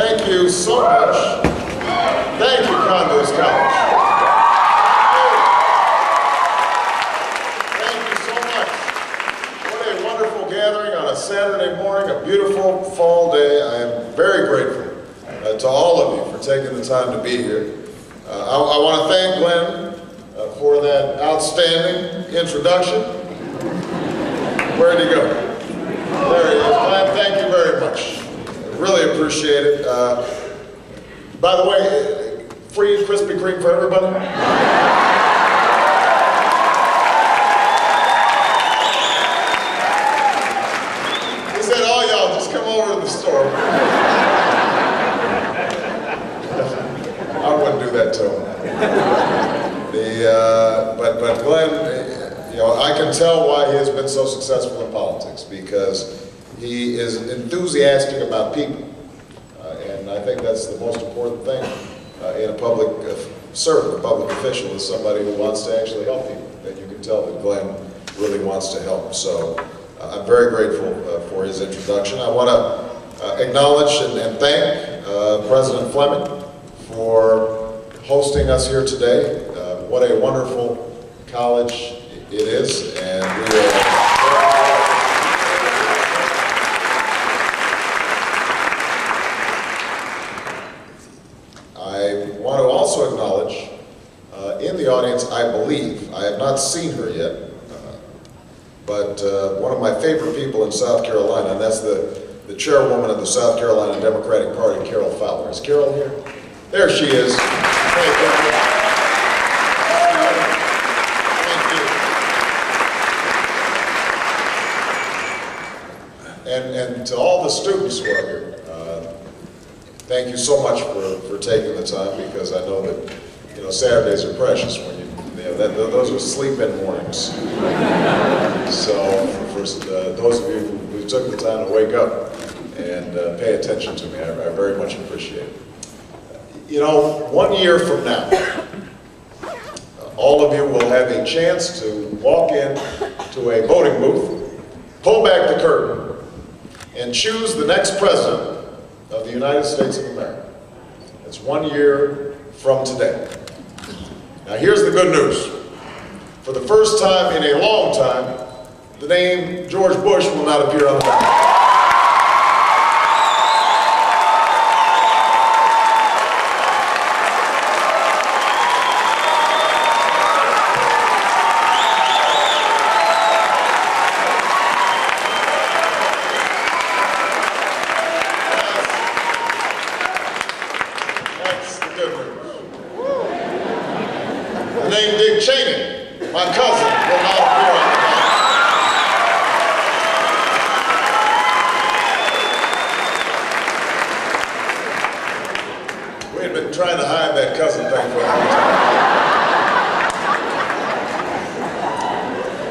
Thank you so much. Thank you, Condos College. Thank you so much. What a wonderful gathering on a Saturday morning, a beautiful fall day. I am very grateful to all of you for taking the time to be here. I want to thank Glenn for that outstanding introduction. Where'd he go? There he is. Glenn, thank you very much. Really appreciate it. By the way, free Krispy Kreme for everybody? He said, oh, y'all, just come over to the store. I wouldn't do that to him. But Glenn, you know, I can tell why he has been so successful in politics, because he is enthusiastic about people. And I think that's the most important thing in a public servant, a public official, is somebody who wants to actually help people. And you can tell that Glenn really wants to help. So I'm very grateful for his introduction. I want to acknowledge and thank President Fleming for hosting us here today. What a wonderful college it is, and we are I want to also acknowledge in the audience, I believe, I have not seen her yet, but one of my favorite people in South Carolina, and that's the chairwoman of the South Carolina Democratic Party, Carol Fowler. Is Carol here? There she is. Thank you. And to all the students who are here, thank you so much for taking the time, because I know that, you know, Saturdays are precious when you know, those are sleep-in mornings. So for those of you who took the time to wake up and pay attention to me, I very much appreciate it. You know, 1 year from now, all of you will have a chance to walk in to a voting booth, pull back the curtain, and choose the next president of the United States of America. It's 1 year from today. Now here's the good news. For the first time in a long time, the name George Bush will not appear on the ballot. My cousin will not appear on the ballot. We had been trying to hide that cousin thing for a long time.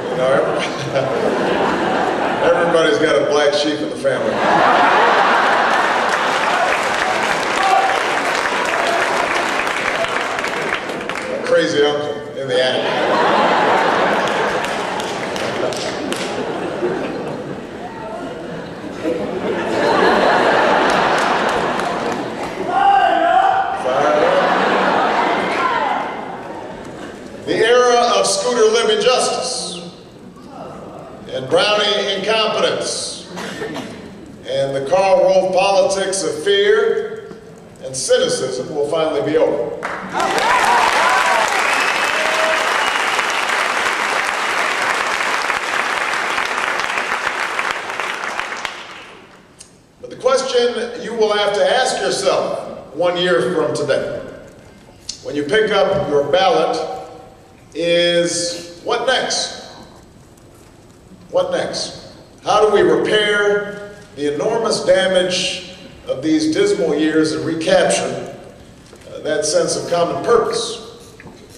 You know, everybody's got a black sheep in the family. A crazy uncle in the attic. Justice and Brownie incompetence and the Karl Rove politics of fear and cynicism will finally be over. But the question you will have to ask yourself 1 year from today, when you pick up your ballot, is what next? What next? How do we repair the enormous damage of these dismal years and recapture that sense of common purpose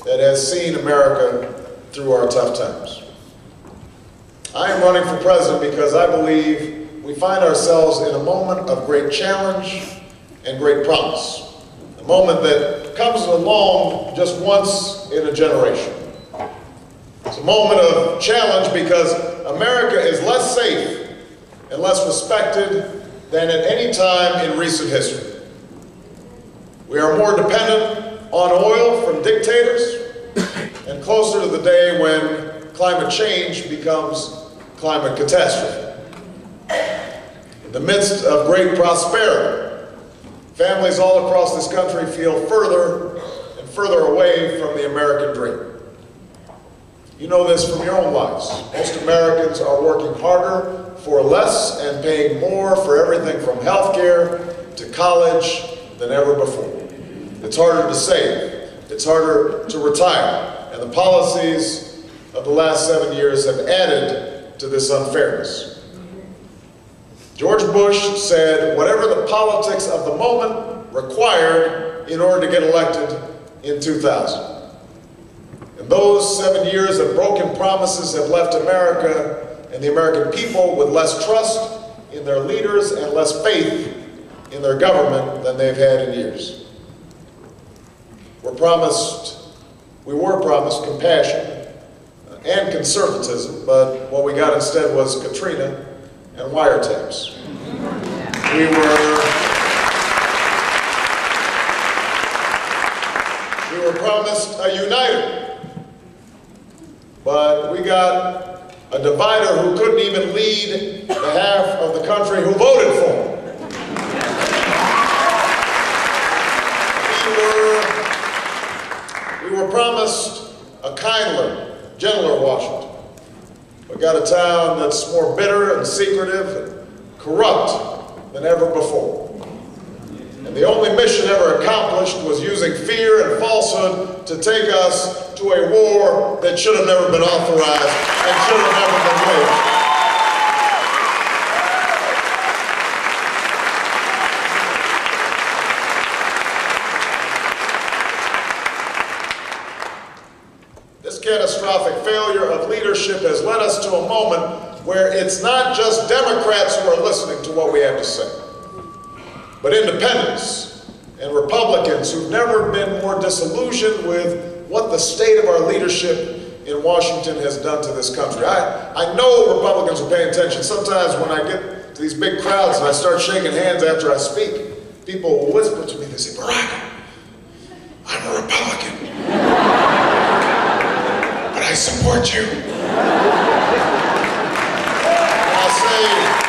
that has seen America through our tough times? I am running for president because I believe we find ourselves in a moment of great challenge and great promise. A moment that comes along just once in a generation. It's a moment of challenge because America is less safe and less respected than at any time in recent history. We are more dependent on oil from dictators and closer to the day when climate change becomes climate catastrophe. In the midst of great prosperity, families all across this country feel further and further away from the American dream. You know this from your own lives. Most Americans are working harder for less and paying more for everything from health care to college than ever before. It's harder to save. It's harder to retire. And the policies of the last 7 years have added to this unfairness. George Bush said, whatever the politics of the moment required in order to get elected in 2000. And those 7 years of broken promises have left America and the American people with less trust in their leaders and less faith in their government than they've had in years. We were promised compassion and conservatism, but what we got instead was Katrina and wiretaps. We were promised a uniter, but we got a divider who couldn't even lead the half of the country who voted for him. We were promised a kinder, gentler Washington. We got a town that's more bitter and secretive and corrupt than ever before. And the only mission ever accomplished was using fear and falsehood to take us to a war that should have never been authorized and should have never been waged. This catastrophic failure of leadership has led us to a moment where it's not just Democrats who are listening to what we have to say, but independents and Republicans who've never been more disillusioned with what the state of our leadership in Washington has done to this country. I know Republicans are paying attention. Sometimes when I get to these big crowds and I start shaking hands after I speak, people will whisper to me, they say, Barack, I'm a Republican, but I support you. And I say,